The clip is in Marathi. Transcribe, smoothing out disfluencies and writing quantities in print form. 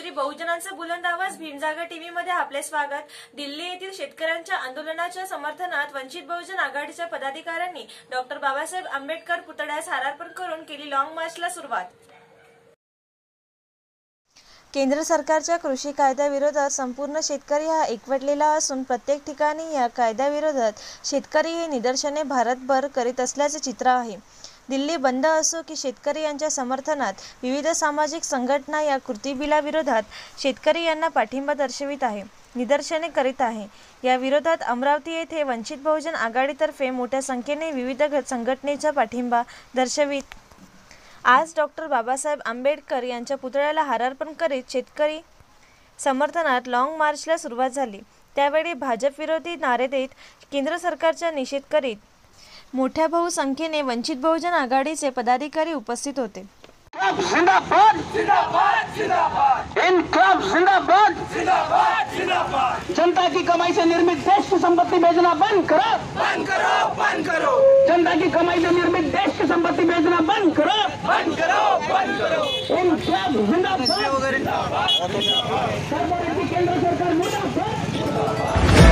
श्री बहुजनांचा बुलंद आवाज भीमजागर टीव्ही मध्ये आपले स्वागत। दिल्ली येथील शेतकऱ्यांच्या आंदोलनाच्या समर्थनात वंचित बहुजन आघाडीच्या पदाधिकाऱ्यांनी डॉक्टर बाबासाहेब आंबेडकर पुतळ्यास हारार्पण करून केली लॉंग मार्चला सुरुवात। केंद्र सरकारच्या कृषी कायद्याविरोधात संपूर्ण शेतकरी हा एकवटलेला असून प्रत्येक ठिकाणी या कायद्याविरोधात शेतकरी हे निदर्शने भारतभर करीत असल्याचे चित्र आहे। दिल्ली बंद असो की शेतकरी यांच्या समर्थनात विविध सामाजिक संघटना या कृती बिलाविरोधात शेतकरी यांना पाठिंबा दर्शवित आहे, निदर्शने करीत आहे। या विरोधात अमरावती येथे वंचित बहुजन आघाडीतर्फे मोठ्या संख्येने विविध संघटनेचा पाठिंबा दर्शवित आज डॉक्टर बाबासाहेब आंबेडकर यांच्या पुतळ्याला हारार्पण करीत शेतकरी समर्थनात लॉंग मार्चला सुरुवात झाली। त्यावेळी भाजप विरोधी नारे देत केंद्र सरकारचा निषेध करीत मोठ्या बहुसंख्येने वंचित बहुजन आघाडीचे पदाधिकारी उपस्थित होते। जिंदाबाद जिंदाबाद जिंदाबाद इनकलाब जिंदाबाद जिंदाबाद जिंदाबाद। जनता की कमाई से निर्मित देश की संपत्ति बेचना बंद करो, बंद करो, बंद करो। जनता की कमाई से निर्मित देश की संपत्ति बेचना बंद करो, बंद करो, बंद करो। इनकलाब जिंदाबाद जिंदाबाद। केंद्र सरकार मुर्दाबाद।